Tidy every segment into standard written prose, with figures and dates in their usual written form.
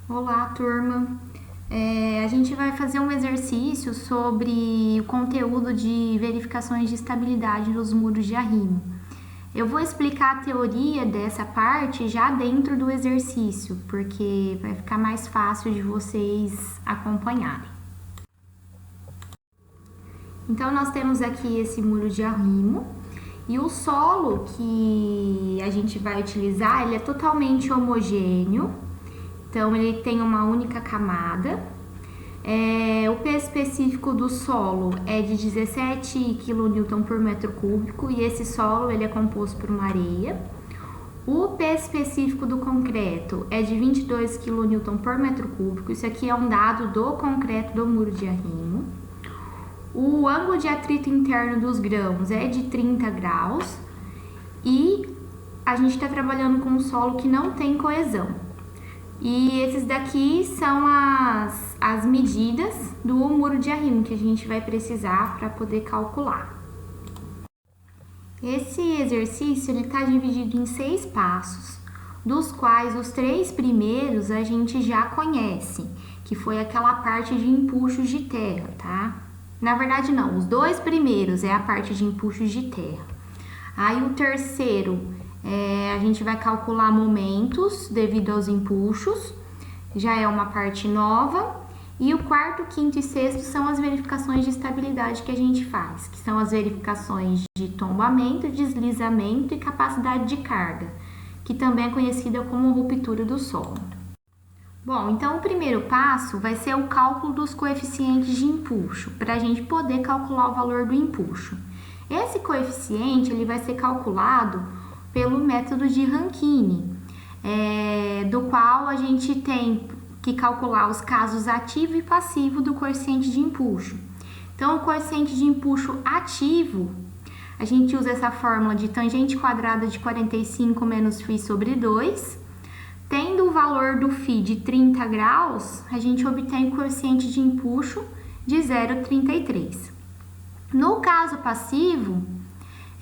Olá, turma! A gente vai fazer um exercício sobre o conteúdo de verificações de estabilidade dos muros de arrimo. Eu vou explicar a teoria dessa parte já dentro do exercício, porque vai ficar mais fácil de vocês acompanharem. Então, nós temos aqui esse muro de arrimo e o solo que a gente vai utilizar, ele é totalmente homogêneo. Então, ele tem uma única camada. O peso específico do solo é de 17 kN por metro cúbico e esse solo ele é composto por uma areia. O peso específico do concreto é de 22 kN por metro cúbico. Isso aqui é um dado do concreto do muro de arrimo. O ângulo de atrito interno dos grãos é de 30 graus e a gente está trabalhando com um solo que não tem coesão. E esses daqui são as medidas do muro de arrimo que a gente vai precisar para poder calcular. Esse exercício está dividido em 6 passos, dos quais os 3 primeiros a gente já conhece, que foi aquela parte de empuxos de terra, tá? Na verdade não, os 2 primeiros é a parte de empuxos de terra. Aí o terceiro a gente vai calcular momentos devido aos empuxos, já é uma parte nova. E o quarto, quinto e sexto são as verificações de estabilidade que a gente faz, que são as verificações de tombamento, deslizamento e capacidade de carga, que também é conhecida como ruptura do solo. Bom, então o primeiro passo vai ser o cálculo dos coeficientes de empuxo, para a gente poder calcular o valor do empuxo. Esse coeficiente ele vai ser calculado pelo método de Rankine, do qual a gente tem que calcular os casos ativo e passivo do coeficiente de empuxo. Então, o coeficiente de empuxo ativo, a gente usa essa fórmula de tangente quadrada de 45 menos φ sobre 2. Tendo o valor do φ de 30 graus, a gente obtém o coeficiente de empuxo de 0,33. No caso passivo,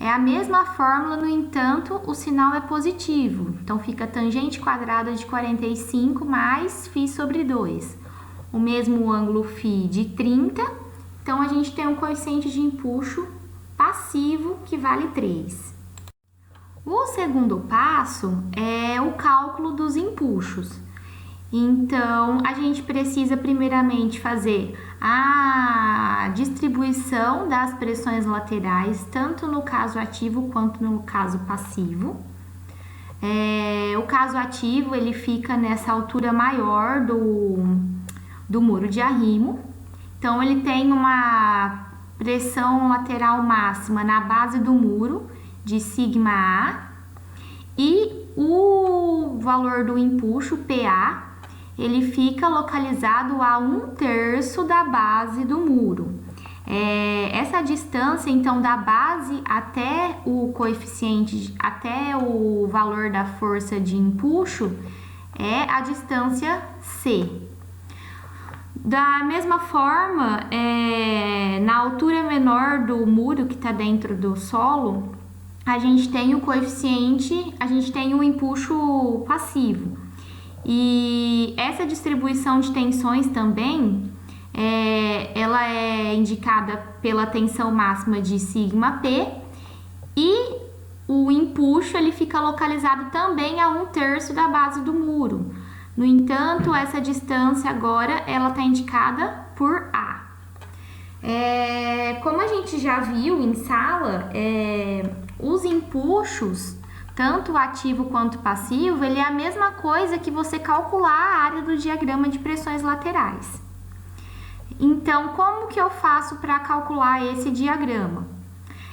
é a mesma fórmula, no entanto, o sinal é positivo. Então, fica tangente quadrada de 45 mais φ sobre 2. O mesmo ângulo φ de 30. Então, a gente tem um coeficiente de empuxo passivo que vale 3. O segundo passo é o cálculo dos empuxos. Então, a gente precisa primeiramente fazer a distribuição das pressões laterais, tanto no caso ativo quanto no caso passivo. O caso ativo, ele fica nessa altura maior do muro de arrimo. Então, ele tem uma pressão lateral máxima na base do muro de σA e o valor do empuxo, PA, ele fica localizado a 1/3 da base do muro. Essa distância, então, da base até o coeficiente, até o valor da força de empuxo, é a distância C. Da mesma forma, na altura menor do muro que está dentro do solo, a gente tem o coeficiente, a gente tem o empuxo passivo. E essa distribuição de tensões também, ela é indicada pela tensão máxima de σP e o empuxo ele fica localizado também a 1/3 da base do muro. No entanto, essa distância agora ela está indicada por A. Como a gente já viu em sala, os empuxos, tanto ativo quanto passivo, ele é a mesma coisa que você calcular a área do diagrama de pressões laterais. Então, como que eu faço para calcular esse diagrama?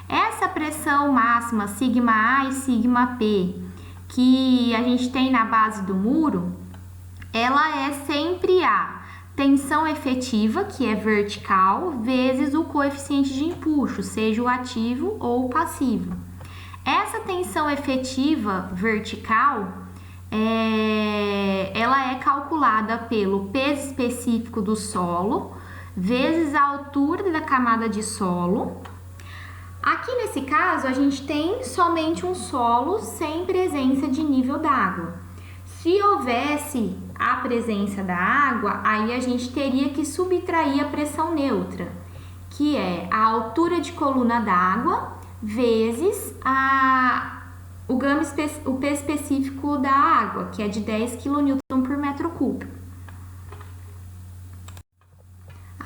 Essa pressão máxima, σA e σP, que a gente tem na base do muro, ela é sempre a tensão efetiva, que é vertical, vezes o coeficiente de empuxo, seja o ativo ou o passivo. Essa tensão efetiva vertical, ela é calculada pelo peso específico do solo, vezes a altura da camada de solo. Aqui nesse caso, a gente tem somente um solo sem presença de nível d'água. Se houvesse a a presença da água, aí a gente teria que subtrair a pressão neutra, que é a altura de coluna d'água vezes o P específico da água, que é de 10 kN por metro cúbico.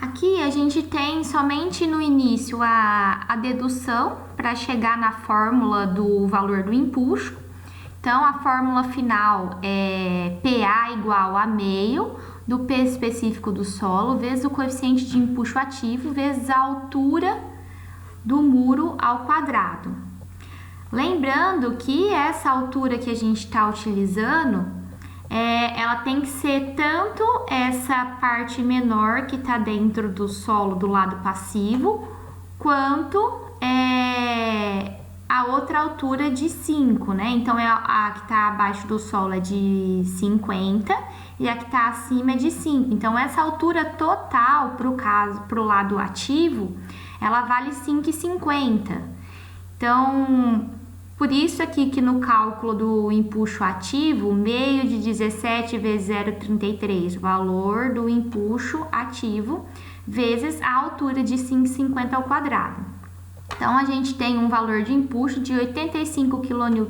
Aqui a gente tem somente no início a dedução para chegar na fórmula do valor do empuxo. Então, a fórmula final é PA igual a meio do P específico do solo vezes o coeficiente de empuxo ativo vezes a altura do muro ao quadrado. Lembrando que essa altura que a gente está utilizando, ela tem que ser tanto essa parte menor que está dentro do solo do lado passivo, quanto a outra altura de 5, né? Então, a que está abaixo do solo é de 50 e a que está acima é de 5. Então, essa altura total para o lado ativo, ela vale 5,50. Então, por isso aqui que no cálculo do empuxo ativo, meio de 17 vezes 0,33, valor do empuxo ativo, vezes a altura de 5,50 ao quadrado. Então, a gente tem um valor de empuxo de 85 kN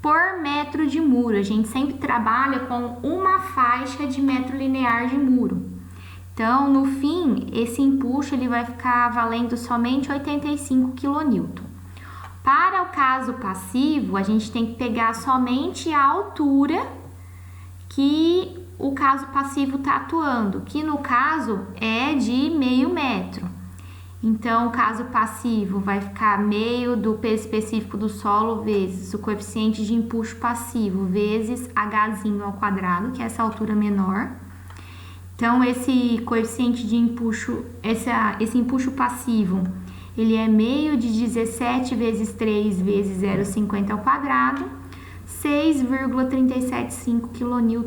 por metro de muro. A gente sempre trabalha com uma faixa de metro linear de muro. Então, no fim, esse empuxo ele vai ficar valendo somente 85 kN. Para o caso passivo, a gente tem que pegar somente a altura que o caso passivo está atuando, que no caso é de meio metro. Então, o caso passivo vai ficar meio do P específico do solo vezes o coeficiente de empuxo passivo vezes Hzinho ao quadrado, que é essa altura menor. Então, esse coeficiente de empuxo, esse empuxo passivo, ele é meio de 17 vezes 3 vezes 0,50 ao quadrado, 6,375 kN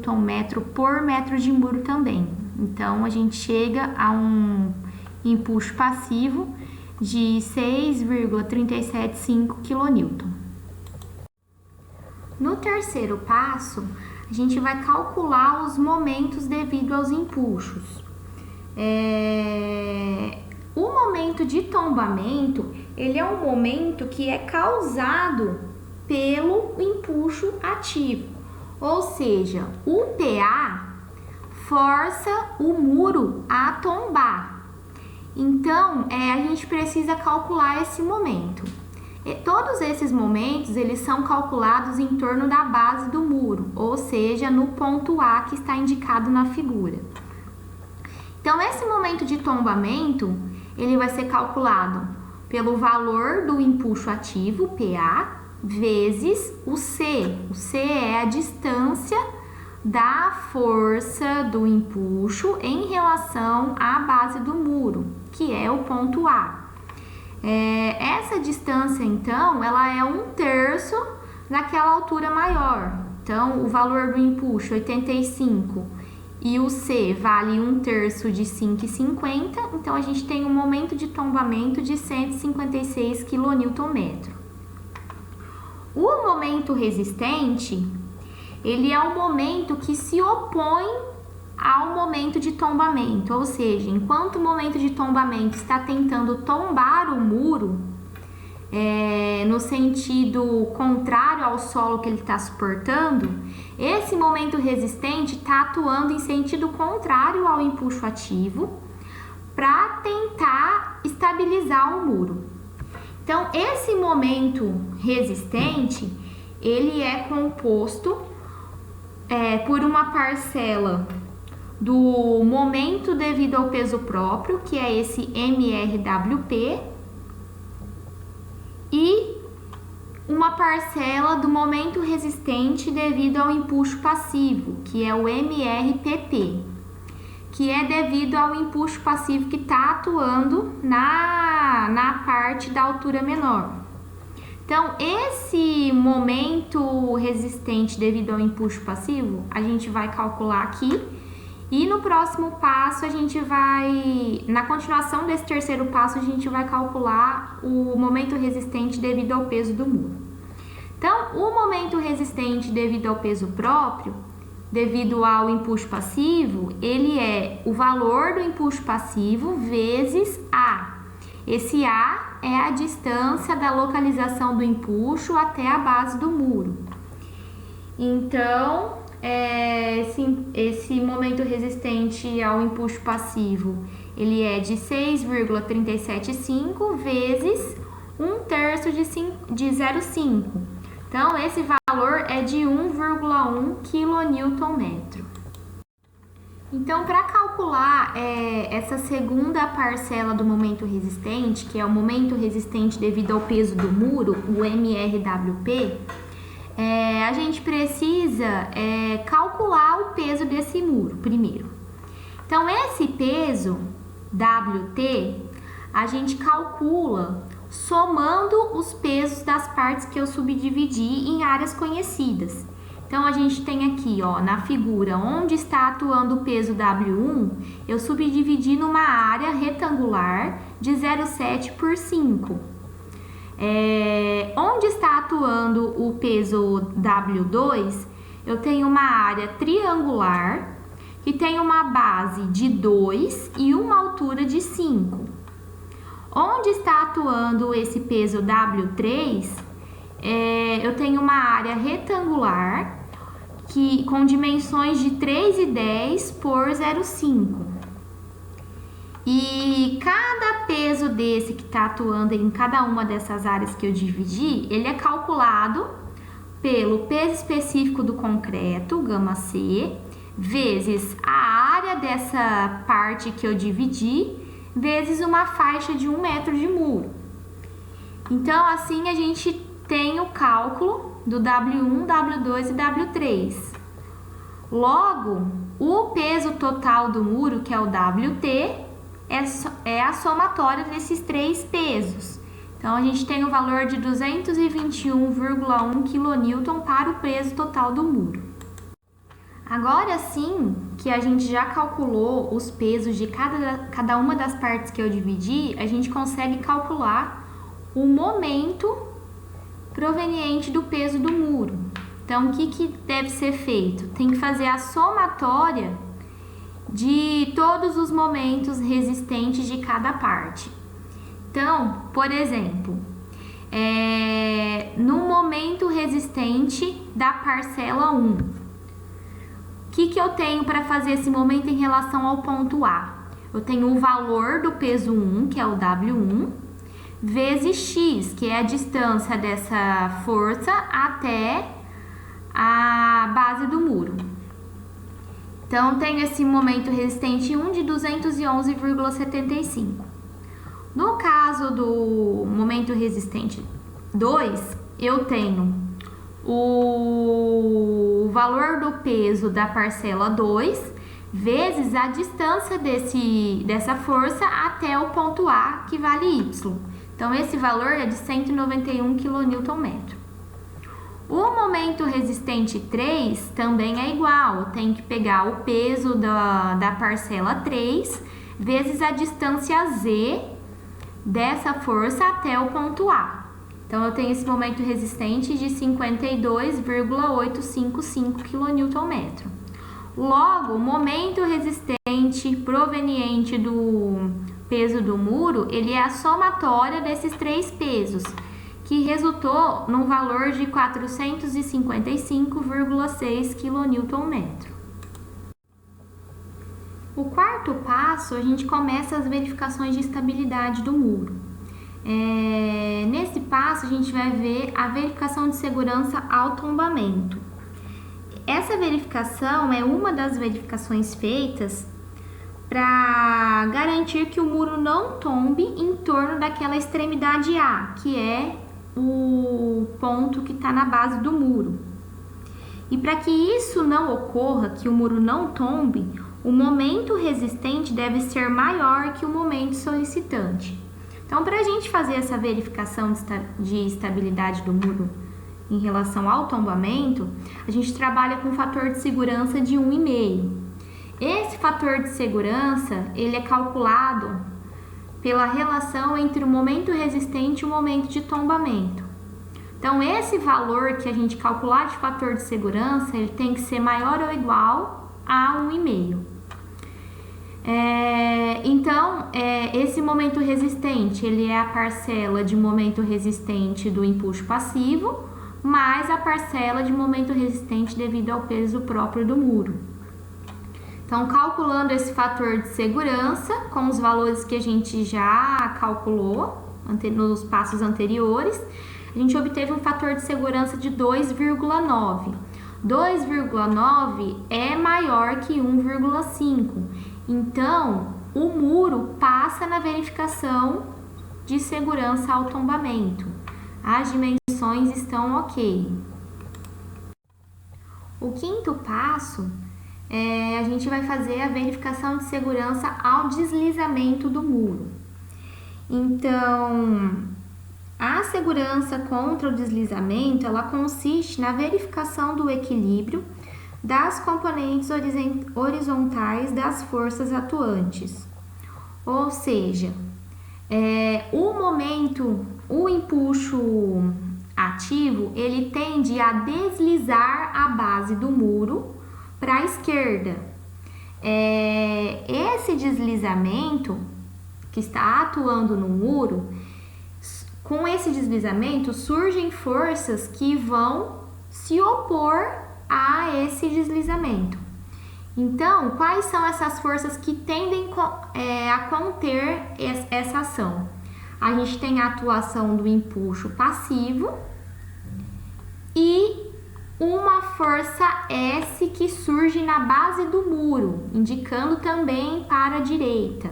por metro de muro também. Então, a gente chega a um empuxo passivo de 6,375 kN. No terceiro passo, a gente vai calcular os momentos devido aos empuxos. O momento de tombamento, ele é um momento que é causado pelo empuxo ativo, ou seja, o PA força o muro a tombar. Então, a gente precisa calcular esse momento. E todos esses momentos, eles são calculados em torno da base do muro, ou seja, no ponto A que está indicado na figura. Então, esse momento de tombamento, ele vai ser calculado pelo valor do empuxo ativo, PA, vezes o C. O C é a distância da força do empuxo em relação à base do muro, que é o ponto A. Essa distância, então, ela é 1/3 daquela altura maior. Então, o valor do empuxo, 85, e o C vale 1/3 de 5,50, então a gente tem um momento de tombamento de 156 kN. O momento resistente, ele é um momento que se opõe ao momento de tombamento, ou seja, enquanto o momento de tombamento está tentando tombar o muro, no sentido contrário ao solo que ele está suportando, esse momento resistente está atuando em sentido contrário ao empuxo ativo para tentar estabilizar o muro. Então, esse momento resistente, ele é composto por uma parcela do momento devido ao peso próprio, que é esse MRWP, e uma parcela do momento resistente devido ao empuxo passivo, que é o MRPP, que é devido ao empuxo passivo que está atuando na parte da altura menor. Então, esse momento resistente devido ao empuxo passivo, a gente vai calcular aqui. E no próximo passo, na continuação desse terceiro passo, a gente vai calcular o momento resistente devido ao peso do muro. Então, o momento resistente devido ao peso próprio, devido ao empuxo passivo, ele é o valor do empuxo passivo vezes A. Esse A é a distância da localização do empuxo até a base do muro. Então, esse momento resistente ao empuxo passivo, ele é de 6,375 vezes 1/3 de 0,5. Então, esse valor é de 1,1 kNm. Então, para calcular essa segunda parcela do momento resistente, que é o momento resistente devido ao peso do muro, o MRWP, a gente precisa calcular o peso desse muro primeiro. Então, esse peso WT, a gente calcula somando os pesos das partes que eu subdividi em áreas conhecidas. Então, a gente tem aqui, ó, na figura, onde está atuando o peso W1, eu subdividi numa área retangular de 0,7 por 5. Onde está atuando o peso W2, eu tenho uma área triangular que tem uma base de 2 e uma altura de 5. Onde está atuando esse peso W3, eu tenho uma área retangular com dimensões de 3,10 por 0,5. E cada peso desse que está atuando em cada uma dessas áreas que eu dividi, ele é calculado pelo peso específico do concreto, γC, vezes a área dessa parte que eu dividi, vezes uma faixa de 1 metro de muro. Então, assim a gente tem o cálculo do W1, W2 e W3. Logo, o peso total do muro, que é o WT, é a somatória desses três pesos. Então, a gente tem o valor de 221,1 kN para o peso total do muro. Agora sim que a gente já calculou os pesos de cada uma das partes que eu dividi, a gente consegue calcular o momento proveniente do peso do muro. Então, o que deve ser feito? Tem que fazer a somatória de todos os momentos resistentes de cada parte. Então, por exemplo, no momento resistente da parcela 1, o que eu tenho para fazer esse momento em relação ao ponto A? Eu tenho o valor do peso 1, que é o W1, vezes X, que é a distância dessa força até a base do muro. Então, tenho esse momento resistente 1 de 211,75. No caso do momento resistente 2, eu tenho o valor do peso da parcela 2 vezes a distância dessa força até o ponto A, que vale Y. Então, esse valor é de 191 kNm. O momento resistente 3 também é igual, eu tenho que pegar o peso da parcela 3 vezes a distância Z dessa força até o ponto A. Então, eu tenho esse momento resistente de 52,855 kNm. Logo, o momento resistente proveniente do peso do muro, ele é a somatória desses três pesos, que resultou num valor de 455,6 kNm. O quarto passo, a gente começa as verificações de estabilidade do muro. Nesse passo, a gente vai ver a verificação de segurança ao tombamento. Essa verificação é uma das verificações feitas para garantir que o muro não tombe em torno daquela extremidade A, que é o ponto que está na base do muro. E para que isso não ocorra, que o muro não tombe, o momento resistente deve ser maior que o momento solicitante. Então, para a gente fazer essa verificação de estabilidade do muro em relação ao tombamento, a gente trabalha com um fator de segurança de 1,5. Esse fator de segurança, ele é calculado pela relação entre o momento resistente e o momento de tombamento. Então, esse valor que a gente calcular de fator de segurança, ele tem que ser maior ou igual a 1,5. Esse momento resistente, ele é a parcela de momento resistente do empuxo passivo, mais a parcela de momento resistente devido ao peso próprio do muro. Então, calculando esse fator de segurança com os valores que a gente já calculou nos passos anteriores, a gente obteve um fator de segurança de 2,9. 2,9 é maior que 1,5. Então, o muro passa na verificação de segurança ao tombamento. As dimensões estão ok. O quinto passo a gente vai fazer a verificação de segurança ao deslizamento do muro. Então, a segurança contra o deslizamento, ela consiste na verificação do equilíbrio das componentes horizontais das forças atuantes. Ou seja, o empuxo ativo, ele tende a deslizar a base do muro para a esquerda. Esse deslizamento que está atuando no muro, com esse deslizamento surgem forças que vão se opor a esse deslizamento. Então, quais são essas forças que tendem a conter essa ação? A gente tem a atuação do empuxo passivo e uma força S que surge na base do muro, indicando também para a direita,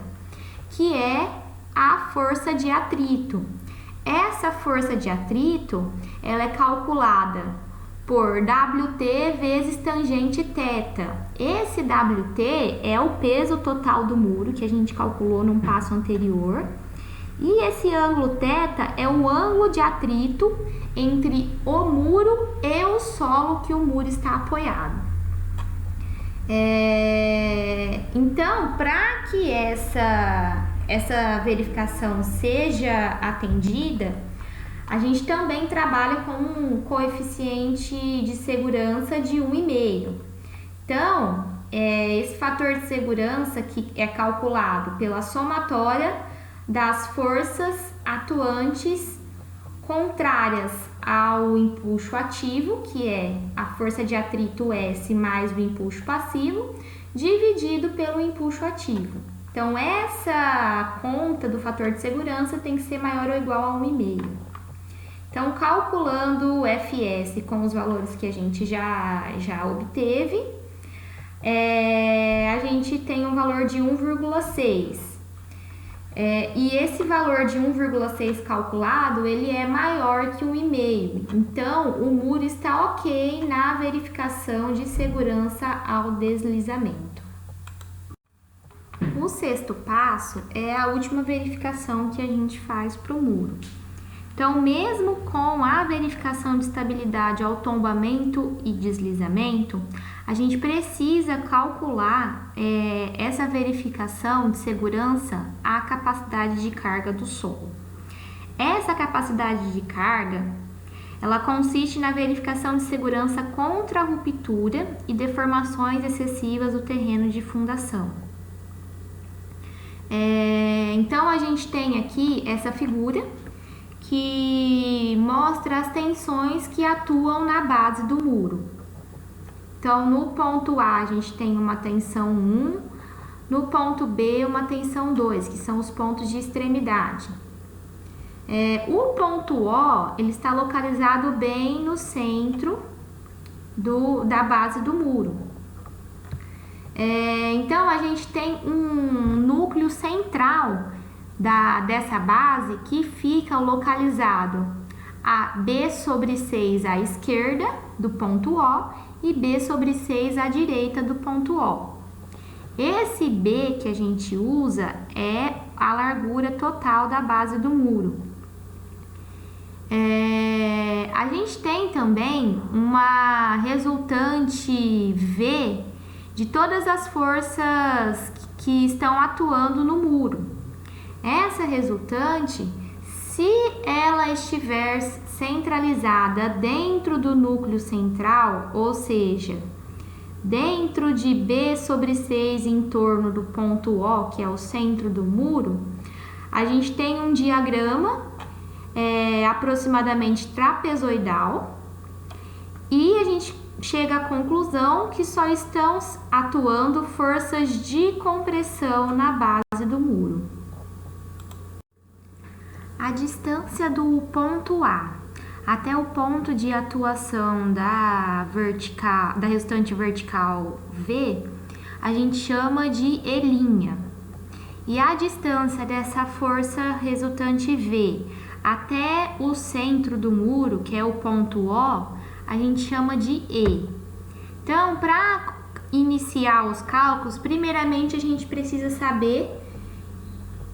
que é a força de atrito. Essa força de atrito, ela é calculada por WT vezes tangente θ. Esse WT é o peso total do muro, que a gente calculou num passo anterior. E esse ângulo θ é o ângulo de atrito entre o muro e o solo que o muro está apoiado. Então, para que essa verificação seja atendida, a gente também trabalha com um coeficiente de segurança de 1,5. Então, esse fator de segurança que é calculado pela somatória das forças atuantes contrárias ao empuxo ativo, que é a força de atrito S mais o empuxo passivo, dividido pelo empuxo ativo. Então, essa conta do fator de segurança tem que ser maior ou igual a 1,5. Então, calculando o FS com os valores que a gente já obteve, a gente tem um valor de 1,6. E esse valor de 1,6 calculado, ele é maior que 1,5. Então, o muro está ok na verificação de segurança ao deslizamento. O sexto passo é a última verificação que a gente faz para o muro. Então, mesmo com a verificação de estabilidade ao tombamento e deslizamento, a gente precisa calcular essa verificação de segurança à capacidade de carga do solo. Essa capacidade de carga, ela consiste na verificação de segurança contra a ruptura e deformações excessivas do terreno de fundação. Então, a gente tem aqui essa figura que mostra as tensões que atuam na base do muro. Então, no ponto A, a gente tem uma tensão 1, no ponto B, uma tensão 2, que são os pontos de extremidade. O ponto O, ele está localizado bem no centro da base do muro. Então, a gente tem um núcleo central dessa base que fica localizado a B/6 à esquerda do ponto O e B/6 à direita do ponto O. Esse B que a gente usa é a largura total da base do muro. A gente tem também uma resultante V de todas as forças que estão atuando no muro. Essa resultante Se ela estiver centralizada dentro do núcleo central, ou seja, dentro de B sobre 6 em torno do ponto O, que é o centro do muro, a gente tem um diagrama aproximadamente trapezoidal e a gente chega à conclusão que só estão atuando forças de compressão na base do muro. A distância do ponto A até o ponto de atuação da resultante vertical V, a gente chama de E'. E a distância dessa força resultante V até o centro do muro, que é o ponto O, a gente chama de E. Então, para iniciar os cálculos, primeiramente a gente precisa saber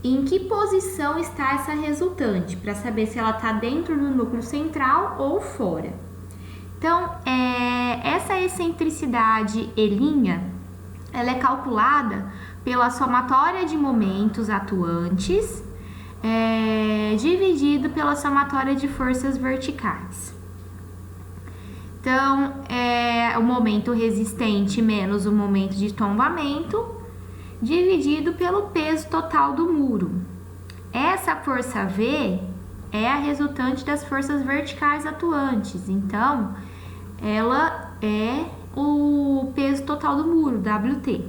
em que posição está essa resultante, para saber se ela está dentro do núcleo central ou fora. Então, essa excentricidade E', ela é calculada pela somatória de momentos atuantes dividido pela somatória de forças verticais. Então, o momento resistente menos o momento de tombamento dividido pelo peso total do muro. Essa força V é a resultante das forças verticais atuantes, então ela é o peso total do muro, WT.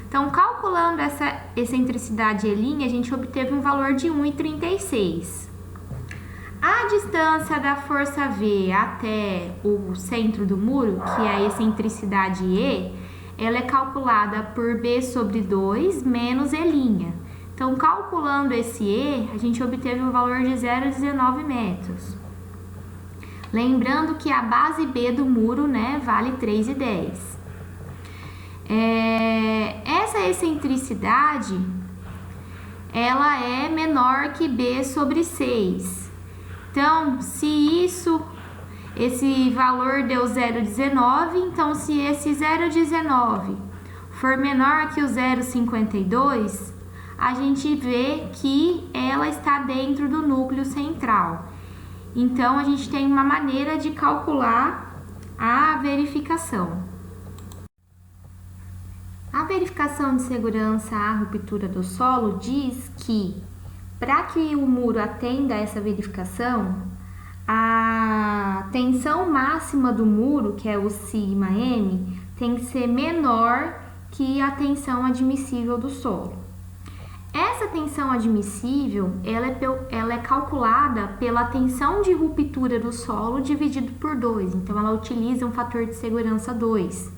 Então, calculando essa excentricidade E', a gente obteve um valor de 1,36. A distância da força V até o centro do muro, que é a excentricidade E, ela é calculada por B sobre 2 menos E'. Então, calculando esse E, a gente obteve um valor de 0,19 metros. Lembrando que a base B do muro, vale 3,10. Essa excentricidade, ela é menor que B sobre 6. Então, se esse valor deu 0,19, então se esse 0,19 for menor que o 0,52, a gente vê que ela está dentro do núcleo central. Então, a gente tem uma maneira de calcular a verificação. A verificação de segurança à ruptura do solo diz que, para que o muro atenda a essa verificação, a tensão máxima do muro, que é o σm, tem que ser menor que a tensão admissível do solo. Essa tensão admissível, ela é calculada pela tensão de ruptura do solo dividido por 2, então ela utiliza um fator de segurança 2.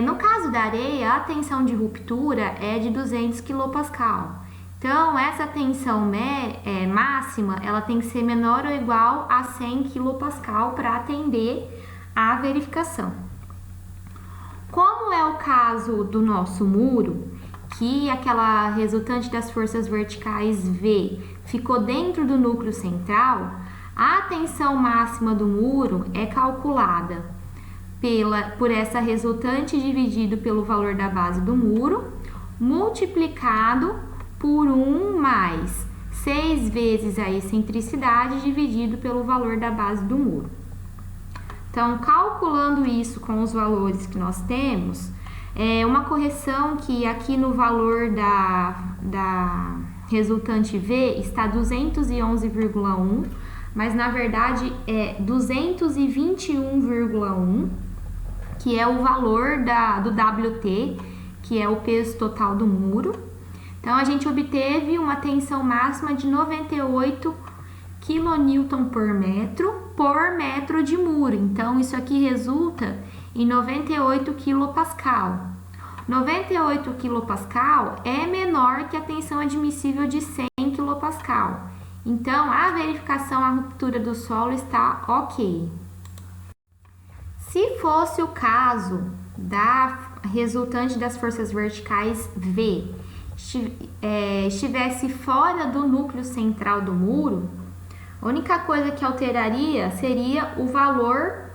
No caso da areia, a tensão de ruptura é de 200 kPa. Então, essa tensão máxima, ela tem que ser menor ou igual a 100 kPa para atender à verificação. Como é o caso do nosso muro, que aquela resultante das forças verticais V ficou dentro do núcleo central, a tensão máxima do muro é calculada por essa resultante dividido pelo valor da base do muro, multiplicado por 1 mais 6 vezes a excentricidade dividido pelo valor da base do muro. Então, calculando isso com os valores que nós temos, uma correção que aqui no valor da resultante V está 211,1, mas na verdade é 221,1, que é o valor do WT, que é o peso total do muro. Então, a gente obteve uma tensão máxima de 98 kN por metro de muro. Então, isso aqui resulta em 98 kPa. 98 kPa é menor que a tensão admissível de 100 kPa. Então, a verificação à ruptura do solo está ok. Se fosse o caso da resultante das forças verticais V estivesse fora do núcleo central do muro, a única coisa que alteraria seria o valor,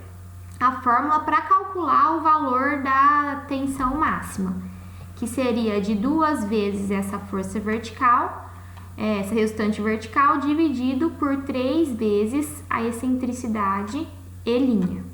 a fórmula para calcular o valor da tensão máxima, que seria de 2 vezes essa força vertical essa resultante vertical dividido por 3 vezes a excentricidade e linha.